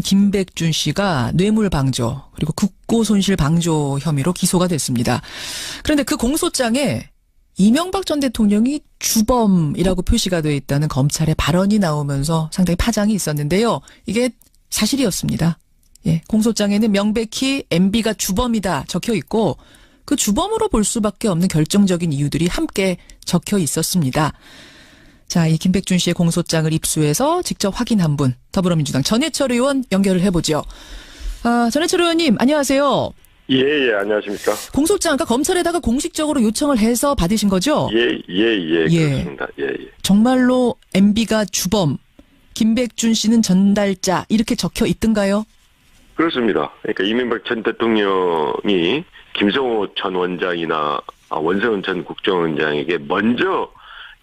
김백준 씨가 뇌물방조 그리고 국고손실방조 혐의로 기소가 됐습니다. 그런데 그 공소장에 이명박 전 대통령이 주범이라고 표시가 되어 있다는 검찰의 발언이 나오면서 상당히 파장이 있었는데요. 이게 사실이었습니다. 예, 공소장에는 명백히 MB가 주범이다 적혀 있고 그 주범으로 볼 수밖에 없는 결정적인 이유들이 함께 적혀 있었습니다. 자, 이 김백준 씨의 공소장을 입수해서 직접 확인한 분, 더불어민주당 전해철 의원 연결을 해보죠. 전해철 의원님, 안녕하세요. 예, 안녕하십니까. 공소장, 그러니까 검찰에다가 공식적으로 요청을 해서 받으신 거죠? 예, 그렇습니다. 예. 정말로 MB가 주범, 김백준 씨는 전달자, 이렇게 적혀 있던가요? 그렇습니다. 그러니까 이명박 전 대통령이 김성호 전 원장이나 원세훈 전 국정원장에게 먼저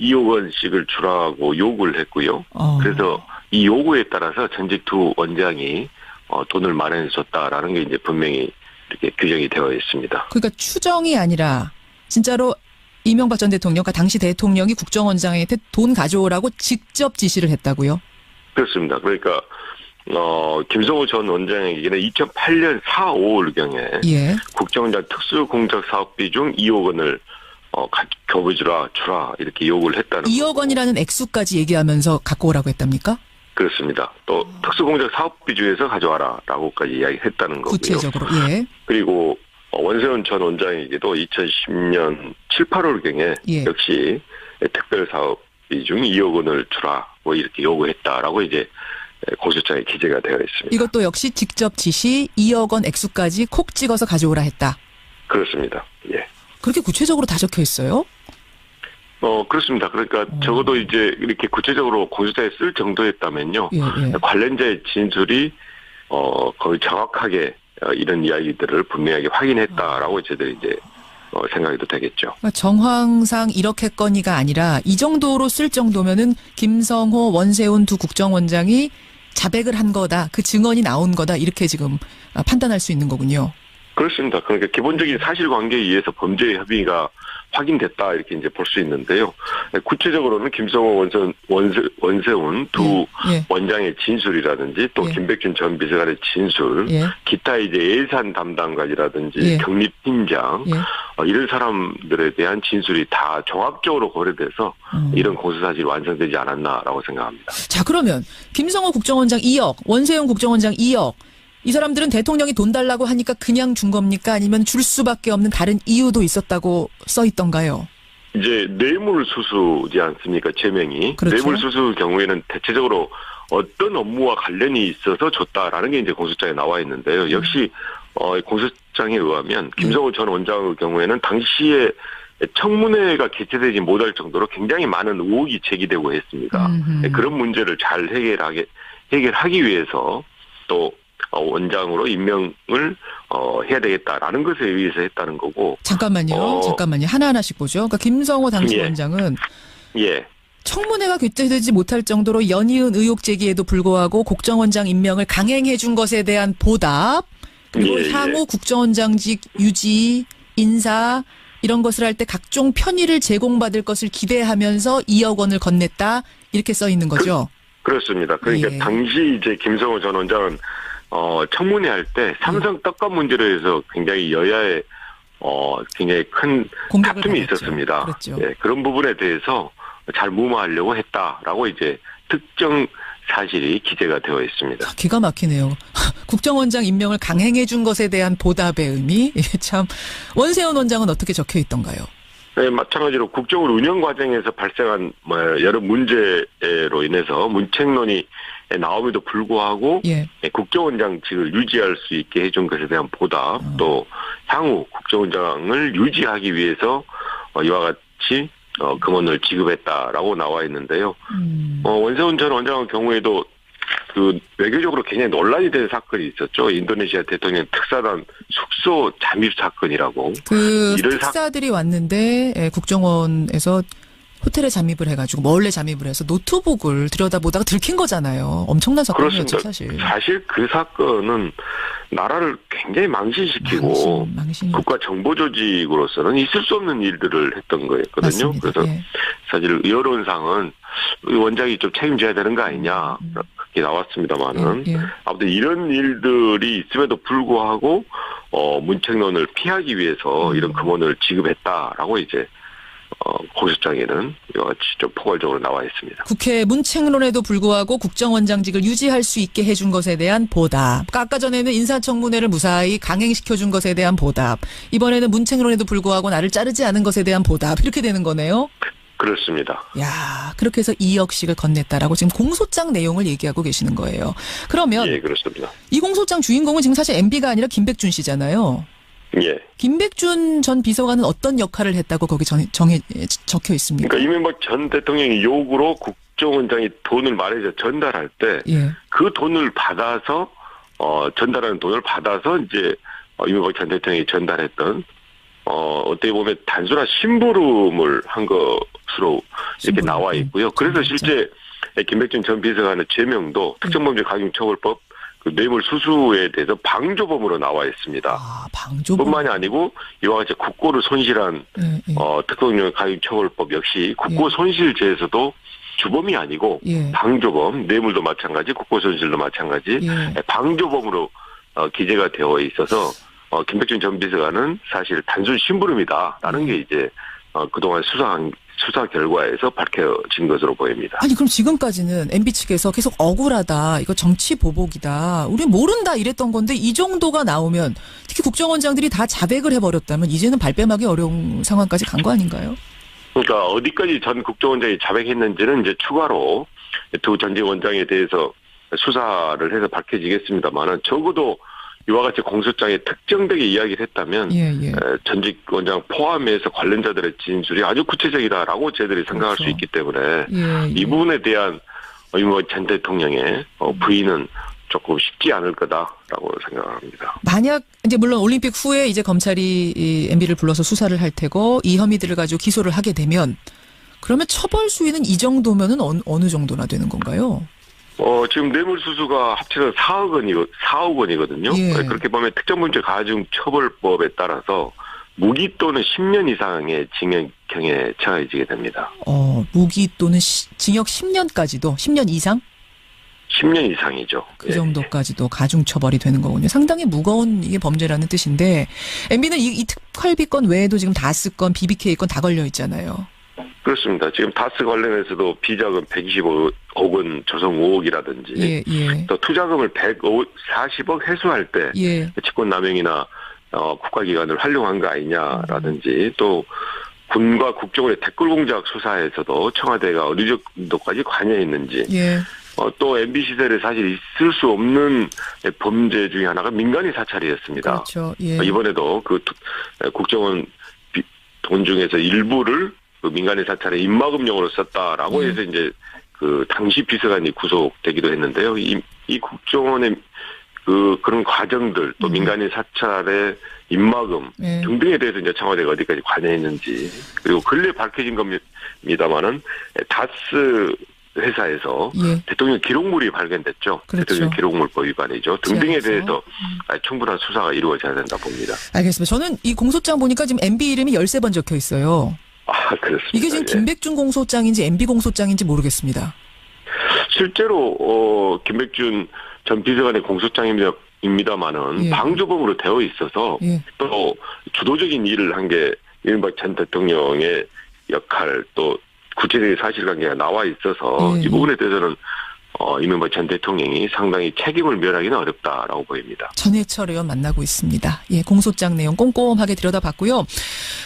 2억 원씩을 주라고 요구를 했고요. 그래서 이 요구에 따라서 전직 두 원장이 돈을 마련해 줬다라는 게 이제 분명히 이렇게 규정이 되어 있습니다. 그러니까 추정이 아니라 진짜로 이명박 전 대통령, 그러니까 당시 대통령이 국정원장한테 돈 가져오라고 직접 지시를 했다고요? 그렇습니다. 그러니까 김성호 전 원장에게는 2008년 4, 5월경에 예. 국정원장 특수공작 사업비 중 2억 원을 줘라 이렇게 요구를 했다는 2억 거고. 원이라는 액수까지 얘기하면서 갖고 오라고 했답니까? 그렇습니다. 또 특수공작 사업비 중에서 가져와라라고까지 이야기했다는 거고요. 구체적으로. 예. 그리고 원세훈 전 원장에게도 2010년 7, 8월경에 예. 역시 특별사업비 중 2억 원을 주라 뭐 이렇게 요구했다라고 이제 공소장에 기재가 되어 있습니다. 이것도 역시 직접 지시 2억 원 액수까지 콕 찍어서 가져오라 했다. 그렇습니다. 예. 그렇게 구체적으로 다 적혀 있어요? 그렇습니다. 그러니까 적어도 이제 이렇게 구체적으로 공소장에 쓸 정도였다면요. 예. 관련자의 진술이 거의 정확하게 이런 이야기들을 분명하게 확인했다라고 저희들이 이제 생각해도 되겠죠. 그러니까 정황상 이렇게건이가 아니라 이 정도로 쓸 정도면은 김성호, 원세훈 두 국정원장이 자백을 한 거다. 그 증언이 나온 거다. 이렇게 지금 판단할 수 있는 거군요. 그렇습니다. 그러니까 기본적인 사실관계에 의해서 범죄의 협의가 확인됐다 이렇게 이제 볼 수 있는데요. 구체적으로는 김성호, 원세훈 두 예. 원장의 진술이라든지 또 예. 김백준 전 비서관의 진술, 예. 기타 이제 예산 담당관이라든지 예. 경립팀장 예. 이런 사람들에 대한 진술이 다 종합적으로 고려돼서 이런 공소사실이 완성되지 않았나라고 생각합니다. 자, 그러면 김성호 국정원장 2억, 원세훈 국정원장 2억. 이 사람들은 대통령이 돈 달라고 하니까 그냥 준 겁니까? 아니면 줄 수밖에 없는 다른 이유도 있었다고 써 있던가요? 이제 뇌물수수지 않습니까? 제명이. 그렇죠. 뇌물수수 경우에는 대체적으로 어떤 업무와 관련이 있어서 줬다라는 게 이제 공소장에 나와 있는데요. 역시 공소장에 의하면 김성호 전 원장의 경우에는 당시에 청문회가 개최되지 못할 정도로 굉장히 많은 의혹이 제기되고 했습니다. 그런 문제를 잘 해결하기 위해서 또 원장으로 임명을 해야 되겠다라는 것에 의해서 했다는 거고. 잠깐만요. 하나하나씩 보죠. 그러니까 김성호 당시 예. 원장은 예. 청문회가 개최되지 못할 정도로 연이은 의혹 제기에도 불구하고 국정원장 임명을 강행해 준 것에 대한 보답, 그리고 예. 향후 국정원장직 유지, 인사 이런 것을 할 때 각종 편의를 제공받을 것을 기대하면서 2억 원을 건넸다 이렇게 써 있는 거죠. 그렇습니다. 그러니까 예. 당시 이제 김성호 전 원장은 청문회 할 때 삼성 떡값 문제로 해서 굉장히 여야의 굉장히 큰 다툼이 있었습니다. 그렇죠. 예, 그런 부분에 대해서 잘 무마하려고 했다라고 이제 특정 사실이 기재가 되어 있습니다. 기가 막히네요. 국정원장 임명을 강행해 준 것에 대한 보답의 의미. 참 원세훈 원장은 어떻게 적혀 있던가요? 네, 마찬가지로 국정원 운영 과정에서 발생한 여러 문제로 인해서 문책론이 나옴에도 불구하고 예. 국정원장직을 유지할 수 있게 해준 것에 대한 보답, 또 향후 국정원장을 유지하기 위해서 이와 같이 금원을 지급했다라고 나와 있는데요. 원세훈 전 원장의 경우에도 그 외교적으로 굉장히 논란이 된 사건이 있었죠. 인도네시아 대통령 특사단 숙소 잠입 사건이라고. 그 특사들이 왔는데 국정원에서 호텔에 잠입을 해가지고 몰래 잠입을 해서 노트북을 들여다보다가 들킨 거잖아요. 엄청난 사건이었죠, 사실. 사실 그 사건은 나라를 굉장히 망신시키고 국가 정보 조직으로서는 있을 수 없는 일들을 했던 거였거든요. 맞습니다. 그래서 예. 사실 여론상은 원장이 좀 책임져야 되는 거 아니냐. 나왔습니다만은 예. 아무튼 이런 일들이 있음에도 불구하고 문책론을 피하기 위해서 이런 금원을 지급했다라고 이제 공소장에는 이와 같이 좀 포괄적으로 나와 있습니다. 국회 문책론에도 불구하고 국정원장직을 유지할 수 있게 해준 것에 대한 보답. 그러니까 아까 전에는 인사청문회를 무사히 강행시켜준 것에 대한 보답. 이번에는 문책론에도 불구하고 나를 자르지 않은 것에 대한 보답. 이렇게 되는 거네요. 그렇습니다. 야, 그렇게 해서 2억씩을 건넸다라고 지금 공소장 내용을 얘기하고 계시는 거예요. 그러면 예, 그렇습니다. 이 공소장 주인공은 지금 사실 MB가 아니라 김백준 씨잖아요. 예. 김백준 전 비서관은 어떤 역할을 했다고 거기 적혀 있습니까? 그러니까 이명박 전 대통령이 요구로 국정원장이 돈을 말해서 전달할 때 그 예. 돈을 받아서 전달하는 돈을 받아서 이제 이명박 전 대통령이 전달했던 어떻게 보면 단순한 심부름을 한 것으로 이렇게 나와 있고요. 그래서 실제 김백준 전 비서관의 죄명도 특정범죄 강행처벌법 그 뇌물 수수에 대해서 방조범으로 나와 있습니다. 아, 방조범. 뿐만이 아니고 이와 같이 국고를 손실한 특정범죄 강행처벌법 역시 국고 손실죄에서도 주범이 아니고 방조범, 뇌물도 마찬가지, 국고 손실도 마찬가지, 방조범으로 기재가 되어 있어서 김백준 전 비서관은 사실 단순 심부름이다라는 게 이제 그동안 수사 결과에서 밝혀진 것으로 보입니다. 아니 그럼 지금까지는 MB 측에서 계속 억울하다. 이거 정치 보복이다. 우리 모른다 이랬던 건데 이 정도가 나오면 특히 국정원장들이 다 자백을 해버렸다면 이제는 발뺌하기 어려운 상황까지 간 거 아닌가요? 그러니까 어디까지 전 국정원장이 자백했는지는 이제 추가로 두 전직 원장에 대해서 수사를 해서 밝혀지겠습니다만은 적어도 이와 같이 공소장에 특정되게 이야기를 했다면 전직 원장 포함해서 관련자들의 진술이 아주 구체적이다라고 저희들이 생각할 수 있기 때문에 이 부분에 대한 이명박 전 대통령의 부인은 조금 쉽지 않을 거다라고 생각합니다. 만약 이제 물론 올림픽 후에 이제 검찰이 이 MB를 불러서 수사를 할 테고 이 혐의들을 가지고 기소를 하게 되면 그러면 처벌 수위는 이 정도면은 어느 정도나 되는 건가요? 지금 뇌물수수가 합쳐서 4억 원이거든요. 그렇게 보면 특정범죄 가중처벌법에 따라서 무기 또는 10년 이상의 징역형에 처해지게 됩니다. 무기 또는 징역 10년까지도 10년 이상? 10년 이상이죠. 그 정도까지도 가중처벌이 되는 거군요. 상당히 무거운 이게 범죄라는 뜻인데 MB는 이 특활비건 외에도 지금 다스건, BBK 건 다 걸려 있잖아요. 그렇습니다. 지금 다스 관련해서도 비자금 125억 원 조성 5억이라든지 또 투자금을 140억 회수할 때 직권남용이나 국가기관을 활용한 거 아니냐라든지 또 군과 국정원의 댓글 공작 수사에서도 청와대가 어느 정도까지 관여했는지 또 MB 시절에 사실 있을 수 없는 범죄 중에 하나가 민간인 사찰이었습니다. 그렇죠. 이번에도 그 국정원 돈 중에서 일부를 그 민간인 사찰에 입막음용으로 썼다라고 해서 이제 그 당시 비서관이 구속되기도 했는데요. 이 국정원의 그런 과정들 또 민간인 사찰의 입막음 등등에 대해서 이제 청와대가 어디까지 관여했는지 그리고 근래 밝혀진 겁니다만은 다스 회사에서 대통령 기록물이 발견됐죠. 그렇죠. 대통령 기록물법 위반이죠. 등등에 대해서 충분한 수사가 이루어져야 된다 봅니다. 알겠습니다. 저는 이 공소장 보니까 지금 MB 이름이 13번 적혀 있어요. 그렇습니다. 이게 지금 김백준 공소장인지 MB 공소장인지 모르겠습니다. 실제로 김백준 전 비서관의 공소장입니다만은 방조범으로 되어 있어서 또 주도적인 일을 한 게 이명박 전 대통령의 역할 또 구체적인 사실관계가 나와 있어서 이 부분에 대해서는 이명박 전 대통령이 상당히 책임을 면하기는 어렵다라고 보입니다. 전해철 의원 만나고 있습니다. 공소장 내용 꼼꼼하게 들여다봤고요.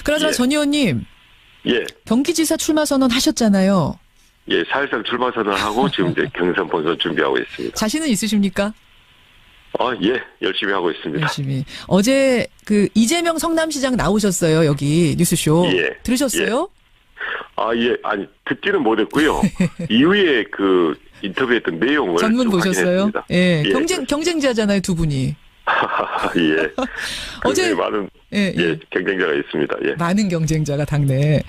그나저나 전 의원님. 경기지사 출마 선언 하셨잖아요. 사실상 출마 선언하고 지금 이제 경선 본선 준비하고 있습니다. 자신은 있으십니까? 열심히 하고 있습니다. 열심히. 어제 그 이재명 성남시장 나오셨어요. 여기 뉴스쇼. 들으셨어요? 아니 듣지는 못했고요. 이후에 그 인터뷰했던 내용을 전문 보셨어요? 확인했습니다. 경쟁자잖아요, 두 분이. 어제 많은 경쟁자가 있습니다. 많은 경쟁자가 당내.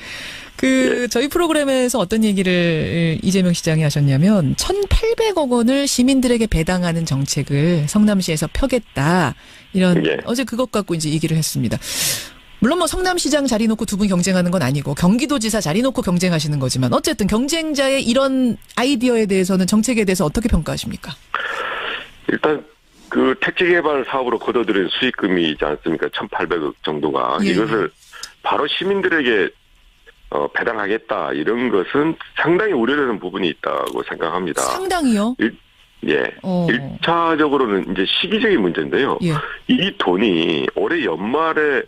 저희 프로그램에서 어떤 얘기를 이재명 시장이 하셨냐면 1,800억 원을 시민들에게 배당하는 정책을 성남시에서 펴겠다. 이런 어제 그것 갖고 이제 얘기를 했습니다. 물론 뭐 성남시장 자리 놓고 두 분 경쟁하는 건 아니고 경기도지사 자리 놓고 경쟁하시는 거지만 어쨌든 경쟁자의 이런 아이디어에 대해서는 정책에 대해서 어떻게 평가하십니까? 일단 그 택지 개발 사업으로 거둬들인 수익금이 있지 않습니까? 1,800억 정도가 예. 이것을 바로 시민들에게 배당하겠다 이런 것은 상당히 우려되는 부분이 있다고 생각합니다. 상당히요? 예. 1차적으로는 이제 시기적인 문제인데요. 예. 이 돈이 올해 연말에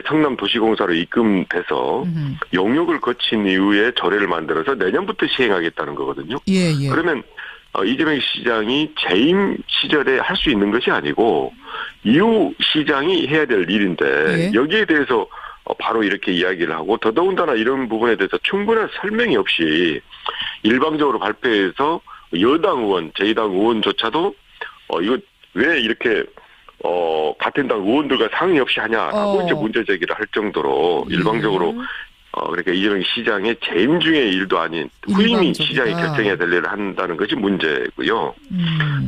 성남도시공사로 입금돼서 용역을 거친 이후에 조례를 만들어서 내년부터 시행하겠다는 거거든요. 예, 예. 그러면 이재명 시장이 재임 시절에 할 수 있는 것이 아니고 이후 시장이 해야 될 일인데 예. 여기에 대해서 바로 이렇게 이야기를 하고 더더군다나 이런 부분에 대해서 충분한 설명이 없이 일방적으로 발표해서 여당 의원, 제2당 의원조차도 이거 왜 이렇게 같은 당 의원들과 상의 없이 하냐라고 이제 문제 제기를 할 정도로 일방적으로 그러니까 이재명 시장의 재임 중의 일도 아닌 후임이 시장이 결정해야 될 일을 한다는 것이 문제고요.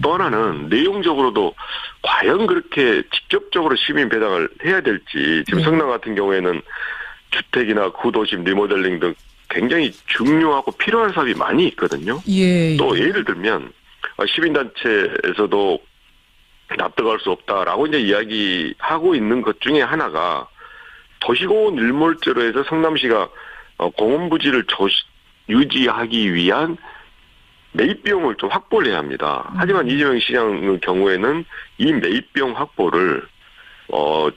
또 하나는 내용적으로도 과연 그렇게 직접적으로 시민 배당을 해야 될지 지금 성남 같은 경우에는 주택이나 구도심 리모델링 등 굉장히 중요하고 필요한 사업이 많이 있거든요. 예. 또 예를 들면 시민단체에서도 납득할 수 없다라고 이제 이야기하고 있는 것 중에 하나가 도시공원 일몰제로 해서 성남시가 공원 부지를 유지하기 위한 매입 비용을 좀 확보를 해야 합니다. 하지만 이재명 시장의 경우에는 이 매입 비용 확보를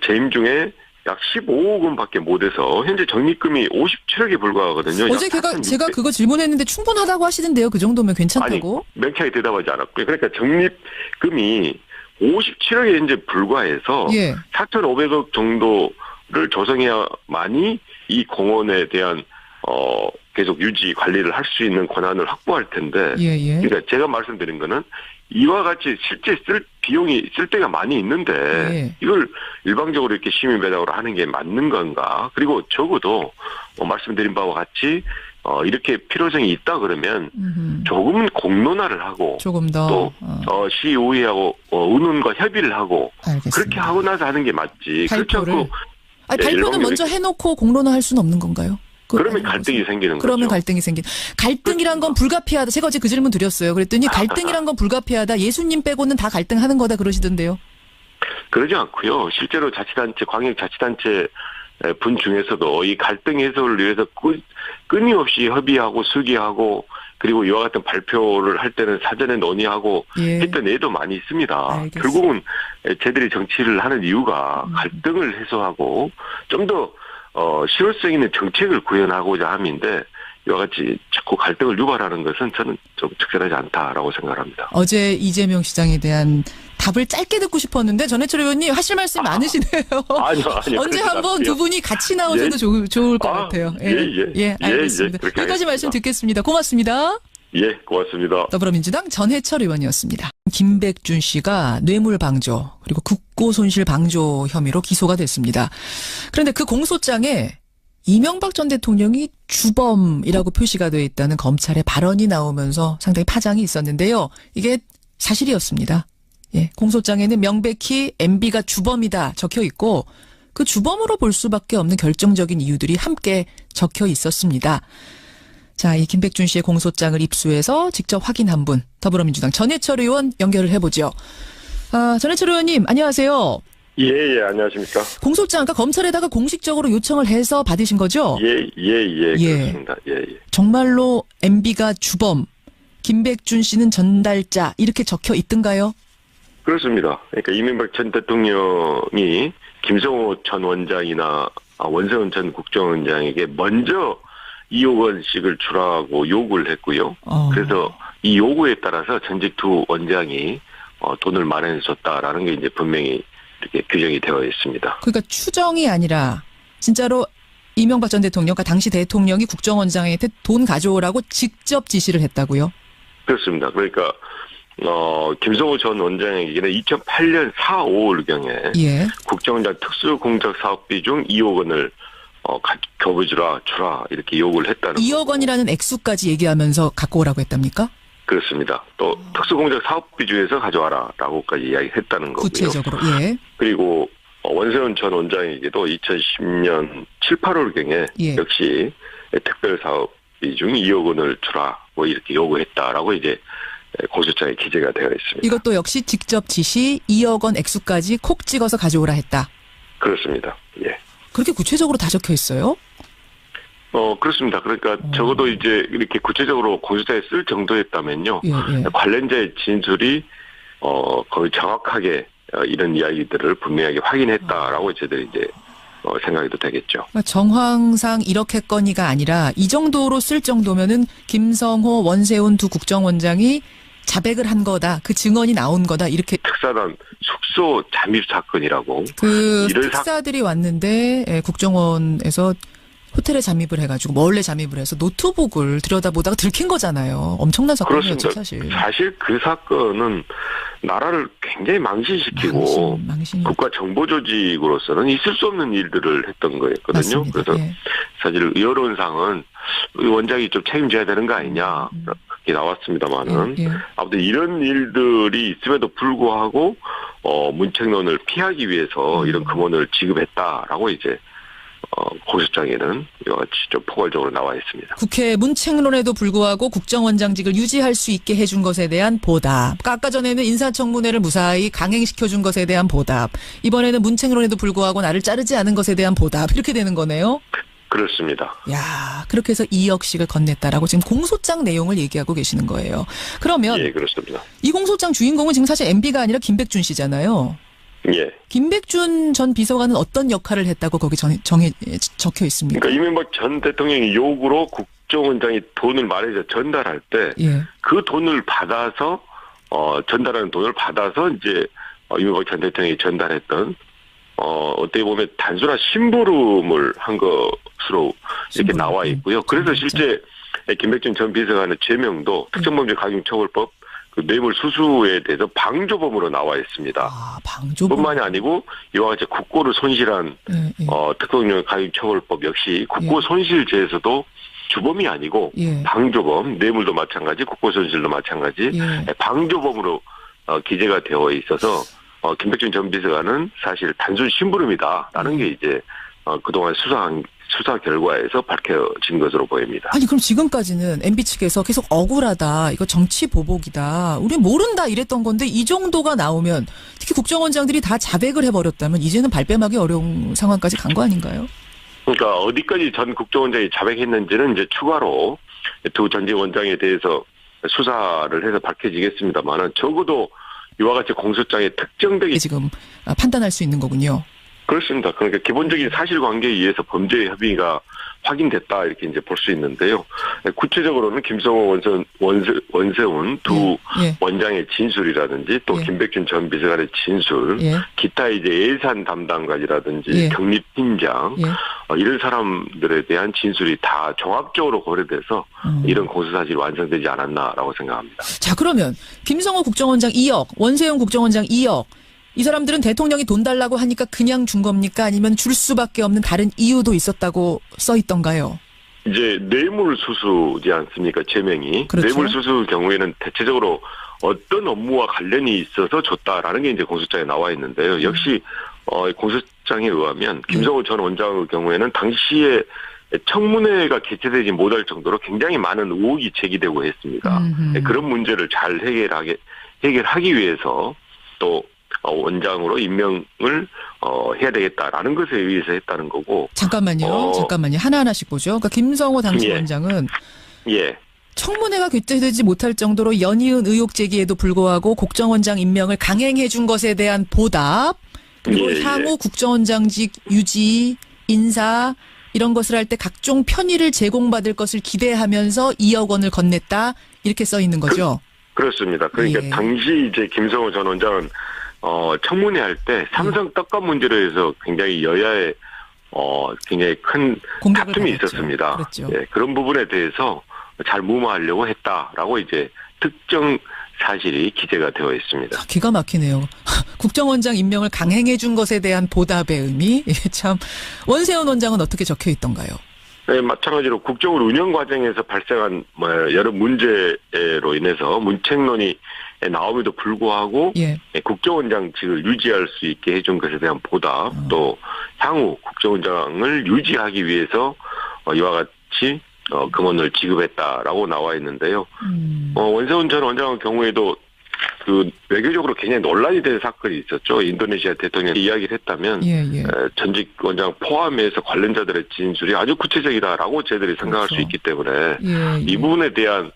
재임 중에 약 15억 원밖에 못해서 현재 적립금이 57억에 불과하거든요. 어제 제가 그거 질문했는데 충분하다고 하시던데요. 그 정도면 괜찮다고? 아니, 명쾌하게 대답하지 않았고요. 그러니까 적립금이 57억에 현재 불과해서 예. 4,500억 정도를 조성해야만이 이 공원에 대한 계속 유지 관리를 할 수 있는 권한을 확보할 텐데. 예, 예. 그러니까 제가 말씀드린 거는 이와 같이 실제 쓸 때가 많이 있는데 예. 이걸 일방적으로 이렇게 시민 배당으로 하는 게 맞는 건가? 그리고 적어도 말씀드린 바와 같이 이렇게 필요성이 있다 그러면 조금은 공론화를 하고 조금 더 또 시의회하고 의논과 협의를 하고 알겠습니다. 그렇게 하고 나서 하는 게 맞지. 그렇지 않고 발표는 먼저 해놓고 공론화할 수는 없는 건가요? 그러면 갈등이 생기는 거죠. 그러면 갈등이 갈등이란 건 불가피하다. 제가 어제 그 질문 드렸어요. 그랬더니 갈등이란 건 불가피하다. 예수님 빼고는 다 갈등하는 거다 그러시던데요. 그러지 않고요. 실제로 자치단체, 광역자치단체 분 중에서도 이 갈등 해소를 위해서 끊임없이 협의하고 수기하고 그리고 이와 같은 발표를 할 때는 사전에 논의하고 했던 예도 많이 있습니다. 알겠습니다. 결국은 쟤들이 정치를 하는 이유가 갈등을 해소하고 좀 더 실효성 있는 정책을 구현하고자 함인데 이와 같이 자꾸 갈등을 유발하는 것은 저는 좀 적절하지 않다라고 생각합니다. 어제 이재명 시장에 대한 답을 짧게 듣고 싶었는데 전해철 의원님 하실 말씀 많으시네요. 아니요. 언제 한번 두 분이 같이 나오셔도 좋을 것 같아요. 예, 알겠습니다. 여기까지 말씀 듣겠습니다. 고맙습니다. 예, 고맙습니다. 더불어민주당 전해철 의원이었습니다. 김백준 씨가 뇌물방조 그리고 국고손실방조 혐의로 기소가 됐습니다. 그런데 그 공소장에 이명박 전 대통령이 주범이라고 표시가 되어 있다는 검찰의 발언이 나오면서 상당히 파장이 있었는데요. 이게 사실이었습니다. 예, 공소장에는 명백히 MB가 주범이다 적혀 있고 그 주범으로 볼 수밖에 없는 결정적인 이유들이 함께 적혀 있었습니다. 자, 이 김백준 씨의 공소장을 입수해서 직접 확인한 분, 더불어민주당 전해철 의원 연결을 해보죠. 전해철 의원님, 안녕하세요. 예, 안녕하십니까. 공소장, 그러니까 검찰에다가 공식적으로 요청을 해서 받으신 거죠? 예, 그렇습니다. 예. 정말로 MB가 주범, 김백준 씨는 전달자, 이렇게 적혀 있던가요? 그렇습니다. 그러니까 이명박 전 대통령이 김성호 전 원장이나 원세훈 전 국정원장에게 먼저 2억 원씩을 주라고 요구를 했고요. 그래서 이 요구에 따라서 전직 두 원장이 돈을 마련해줬다라는 게 이제 분명히 이렇게 규정이 되어 있습니다. 그러니까 추정이 아니라 진짜로 이명박 전 대통령, 그러니까 당시 대통령이 국정원장한테 돈 가져오라고 직접 지시를 했다고요? 그렇습니다. 그러니까 김성호 전 원장에게는 2008년 4, 5월경에 예. 국정원장 특수공작 사업비 중 2억 원을 줘라 이렇게 요구를 했다는 2억 원이라는 액수까지 얘기하면서 갖고 오라고 했답니까? 그렇습니다. 또 특수공작 사업비 중에서 가져와라라고까지 이야기했다는 거고요. 구체적으로, 예. 그리고 원세훈 전 원장에게도 2010년 7, 8월경에 예. 역시 특별사업비 중 2억 원을 주라 뭐 이렇게 요구했다라고 이제 공소장에 기재가 되어 있습니다. 이것도 역시 직접 지시 2억 원 액수까지 콕 찍어서 가져오라 했다. 그렇습니다. 예. 그렇게 구체적으로 다 적혀 있어요? 그렇습니다. 그러니까 적어도 이제 이렇게 구체적으로 공소장에 쓸 정도였다면요. 예, 예. 관련자의 진술이 거의 정확하게 이런 이야기들을 분명하게 확인했다라고 저희들이 이제 생각해도 되겠죠. 그러니까 정황상 이렇게 건의가 아니라 이 정도로 쓸 정도면은 김성호, 원세훈 두 국정원장이 자백을 한 거다. 그 증언이 나온 거다. 이렇게 특사단 숙소 잠입 사건이라고. 그 이런 특사들이 왔는데 국정원에서 호텔에 잠입을 해가지고 몰래 잠입을 해서 노트북을 들여다보다가 들킨 거잖아요. 엄청난 사건이었죠, 그렇습니다. 사실. 사실 그 사건은 나라를 굉장히 망신시키고 망신이. 국가정보조직으로서는 있을 수 없는 일들을 했던 거였거든요. 맞습니다. 그래서 예. 사실 여론상은 원장이 좀 책임져야 되는 거 아니냐 그렇게 나왔습니다만은 예. 아무튼 이런 일들이 있음에도 불구하고 문책론을 피하기 위해서 이런 금원을 지급했다라고 이제 공소장에는 이와 같이 좀 포괄적으로 나와 있습니다. 국회 문책론에도 불구하고 국정원장직을 유지할 수 있게 해준 것에 대한 보답. 그러니까 아까 전에는 인사청문회를 무사히 강행시켜준 것에 대한 보답. 이번에는 문책론에도 불구하고 나를 자르지 않은 것에 대한 보답. 이렇게 되는 거네요. 그렇습니다. 야, 그렇게 해서 2억씩을 건넸다라고 지금 공소장 내용을 얘기하고 계시는 거예요. 그러면 예, 그렇습니다. 이 공소장 주인공은 지금 사실 MB가 아니라 김백준 씨잖아요. 예. 김백준 전 비서관은 어떤 역할을 했다고 거기 적혀 있습니까? 그러니까 이명박 전 대통령이 요구로 국정원장이 돈을 말해서 전달할 때 그 예. 돈을 받아서 전달하는 돈을 받아서 이제 이명박 전 대통령이 전달했던 어떻게 보면 단순한 심부름을 한 것으로 이렇게 심부름. 나와 있고요. 그래서 실제 김백준 전 비서관의 죄명도 특정범죄 강행처벌법 그 뇌물 수수에 대해서 방조범으로 나와 있습니다. 아, 방조범. 뿐만이 아니고 이와 같이 국고를 손실한 예. 특정범죄 강행처벌법 역시 국고 손실죄에서도 주범이 아니고 방조범, 뇌물도 마찬가지, 국고 손실도 마찬가지, 방조범으로 기재가 되어 있어서 김백준 전 비서관은 사실 단순 심부름이다라는 게 이제 그동안 수사 결과에서 밝혀진 것으로 보입니다. 아니 그럼 지금까지는 MB 측에서 계속 억울하다. 이거 정치 보복이다. 우리 모른다 이랬던 건데 이 정도가 나오면 특히 국정원장들이 다 자백을 해버렸다면 이제는 발뺌하기 어려운 상황까지 간 거 아닌가요? 그러니까 어디까지 전 국정원장이 자백했는지는 이제 추가로 두 전직 원장에 대해서 수사를 해서 밝혀지겠습니다만은 적어도 이와 같이 공소장에 특정되게 지금 판단할 수 있는 거군요. 그렇습니다. 그러니까 기본적인 사실관계에 의해서 범죄 협의가 확인됐다 이렇게 이제 볼 수 있는데요. 구체적으로는 김성호 원세훈 두 원장의 진술이라든지 또 김백준 전 비서관의 진술, 기타 이제 예산 담당관이라든지 경립팀장 이런 사람들에 대한 진술이 다 종합적으로 고려돼서 이런 공소사실이 완성되지 않았나라고 생각합니다. 자 그러면 김성호 국정원장 2억, 원세훈 국정원장 2억. 이 사람들은 대통령이 돈 달라고 하니까 그냥 준 겁니까? 아니면 줄 수밖에 없는 다른 이유도 있었다고 써 있던가요? 이제 뇌물 수수지 않습니까? 제명이. 그렇죠. 뇌물 수수 경우에는 대체적으로 어떤 업무와 관련이 있어서 줬다라는 게 이제 공소장에 나와 있는데요. 역시 공소장에 의하면 김성호 전 원장의 경우에는 당시에 청문회가 개최되지 못할 정도로 굉장히 많은 의혹이 제기되고 했습니다. 그런 문제를 잘 해결하기 위해서 또 원장으로 임명을 해야 되겠다라는 것에 의해서 했다는 거고. 잠깐만요. 하나하나씩 보죠. 그러니까 김성호 당시 원장은 청문회가 개최되지 못할 정도로 연이은 의혹 제기에도 불구하고 국정원장 임명을 강행해 준 것에 대한 보답 그리고 향후 국정원장직 유지, 인사 이런 것을 할 때 각종 편의를 제공받을 것을 기대하면서 2억 원을 건넸다 이렇게 써 있는 거죠. 그렇습니다. 그러니까 당시 이제 김성호 전 원장은 청문회 할 때 삼성 떡값 문제로 해서 굉장히 여야에 굉장히 큰 다툼이 있었습니다. 그렇죠. 그런 부분에 대해서 잘 무마하려고 했다라고 이제 특정 사실이 기재가 되어 있습니다. 기가 막히네요. 국정원장 임명을 강행해 준 것에 대한 보답의 의미. 참 원세훈 원장은 어떻게 적혀 있던가요? 네, 마찬가지로 국정을 운영 과정에서 발생한 여러 문제로 인해서 문책론이 나옴에도 불구하고 예. 국정원장직을 유지할 수 있게 해준 것에 대한 보답, 또 향후 국정원장을 유지하기 위해서 이와 같이 금원을 지급했다라고 나와 있는데요. 원세훈 전 원장의 경우에도 그 외교적으로 굉장히 논란이 된 사건이 있었죠. 인도네시아 대통령이 이야기를 했다면 예, 예. 전직 원장 포함해서 관련자들의 진술이 아주 구체적이다라고 저희들이 생각할 그렇죠. 수 있기 때문에 예, 이 부분에 대한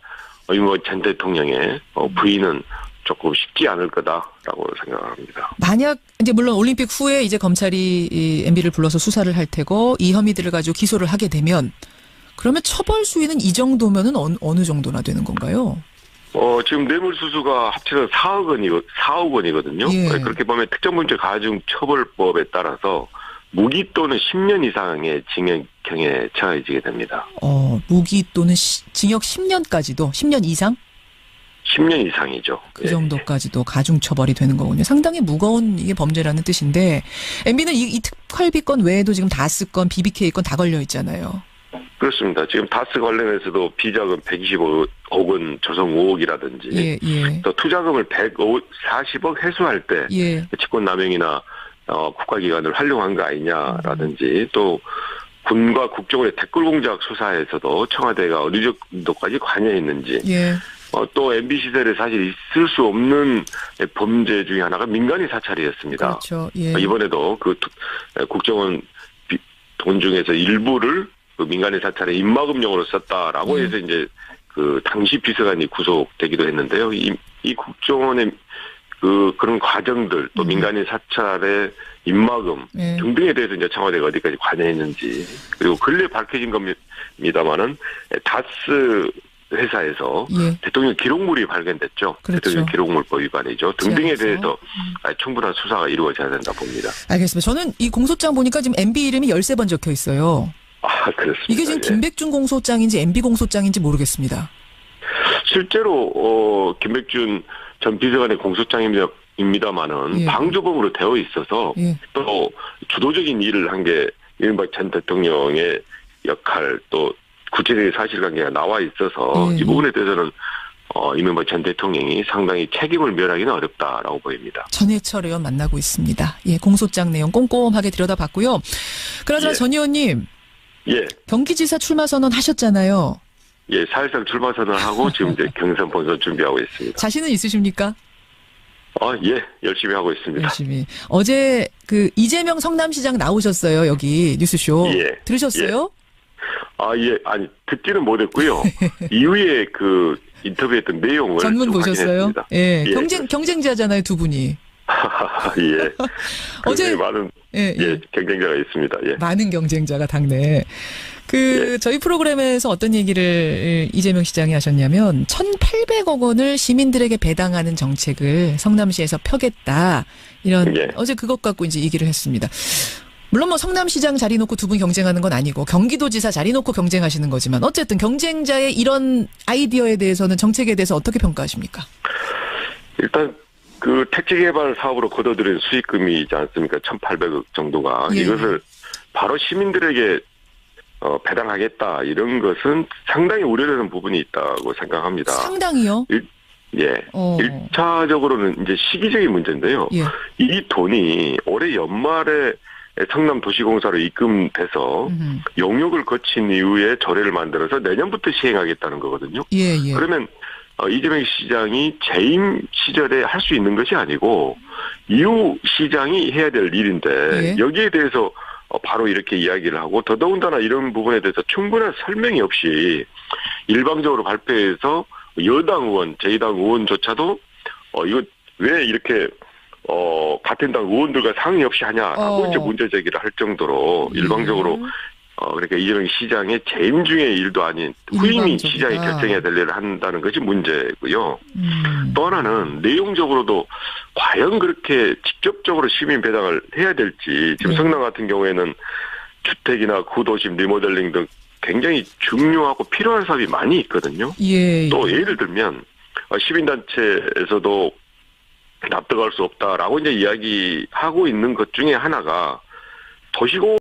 전 대통령의 부인은 조금 쉽지 않을 거다라고 생각합니다. 만약 이제 물론 올림픽 후에 이제 검찰이 이 MB를 불러서 수사를 할 테고 이 혐의들을 가지고 기소를 하게 되면 그러면 처벌 수위는 이 정도면은 어느 정도나 되는 건가요? 지금 뇌물수수가 합쳐서 4억 원이거든요. 예. 그렇게 보면 특정범죄 가중처벌법에 따라서 무기 또는 10년 이상의 징역형에 처해지게 됩니다. 무기 또는 징역 10년까지도 10년 이상? 10년 이상이죠. 그 정도까지도 가중처벌이 되는 거군요. 상당히 무거운 이게 범죄라는 뜻인데 MB는 이 특활비 건 외에도 지금 다스 건, BBK 건 다 걸려 있잖아요. 그렇습니다. 지금 다스 관련해서도 비자금 125억 원 조성 5억이라든지 예, 예. 또 투자금을 140억 회수할 때 예. 직권남용이나 국가기관을 활용한 거 아니냐라든지 또 군과 국정원의 댓글 공작 수사에서도 청와대가 어느 정도까지 관여했는지 예. 또 MB 시절에 사실 있을 수 없는 범죄 중에 하나가 민간인 사찰이었습니다. 그렇죠. 예. 이번에도 그 국정원 돈 중에서 일부를 그 민간인 사찰에 입막음용으로 썼다라고 해서 이제 그 당시 비서관이 구속되기도 했는데요. 이 국정원의 그런 과정들 또 민간인 사찰의 입막음 등등에 대해서 이제 청와대가 어디까지 관여했는지 그리고 근래 밝혀진 겁니다만은 다스 회사에서 대통령 기록물이 발견됐죠. 그렇죠. 대통령 기록물법 위반이죠. 등등에 대해서 충분한 수사가 이루어져야 된다 봅니다. 알겠습니다. 저는 이 공소장 보니까 지금 MB 이름이 13번 적혀 있어요. 그렇습니다. 이게 지금 김백준 공소장인지 MB 공소장인지 모르겠습니다. 실제로 김백준 전 비서관의 공소장입니다만은 방조범으로 되어 있어서 또 주도적인 일을 한 게 이른바 전 대통령의 역할 또 구체적인 사실관계가 나와 있어서 이 부분에 대해서는 이명박 전 대통령이 상당히 책임을 면하기는 어렵다라고 보입니다. 전해철 의원 만나고 있습니다. 예, 공소장 내용 꼼꼼하게 들여다봤고요. 그나저나 전 의원님, 경기지사 출마 선언 하셨잖아요. 예, 사실상 출마 선언하고 지금 이제 경선 본선 준비하고 있습니다. 자신은 있으십니까? 예, 열심히 하고 있습니다. 열심히. 어제 그 이재명 성남시장 나오셨어요, 여기 뉴스쇼. 들으셨어요? 아니 듣지는 못했고요. 이후에 그 인터뷰했던 내용을 전문 보셨어요? 확인했습니다. 예, 경쟁자잖아요, 두 분이. 예. 어제 많은 경쟁자가 있습니다. 예. 많은 경쟁자가 당내. 저희 프로그램에서 어떤 얘기를 이재명 시장이 하셨냐면 1,800억 원을 시민들에게 배당하는 정책을 성남시에서 펴겠다. 이런 어제 그것 갖고 이제 얘기를 했습니다. 물론 뭐 성남시장 자리 놓고 두 분 경쟁하는 건 아니고 경기도지사 자리 놓고 경쟁하시는 거지만 어쨌든 경쟁자의 이런 아이디어에 대해서는 정책에 대해서 어떻게 평가하십니까? 일단 그 택지개발 사업으로 거둬들인 수익금이 있지 않습니까? 1,800억 정도가 이것을 바로 시민들에게 배당하겠다 이런 것은 상당히 우려되는 부분이 있다고 생각합니다. 상당히요? 1차적으로는 이제 시기적인 문제인데요. 이 돈이 올해 연말에 성남도시공사로 입금돼서 용역을 거친 이후에 조례를 만들어서 내년부터 시행하겠다는 거거든요. 그러면 이재명 시장이 재임 시절에 할 수 있는 것이 아니고 이후 시장이 해야 될 일인데 여기에 대해서 바로 이렇게 이야기를 하고 더더군다나 이런 부분에 대해서 충분한 설명이 없이 일방적으로 발표해서 여당 의원, 제2당 의원조차도 이거 왜 이렇게 같은 당 의원들과 상의 없이 하냐라고 이제 문제 제기를 할 정도로 일방적으로 그러니까 이재명 시장의 재임 중의 일도 아닌 후임이 시장이 결정해야 될 일을 한다는 것이 문제고요. 또 하나는 내용적으로도 과연 그렇게 직접적으로 시민 배당을 해야 될지 지금 성남 같은 경우에는 주택이나 구도심 리모델링 등 굉장히 중요하고 필요한 사업이 많이 있거든요. 또 예를 들면 시민단체에서도 납득할 수 없다라고 이제 이야기하고 있는 것 중에 하나가 도시공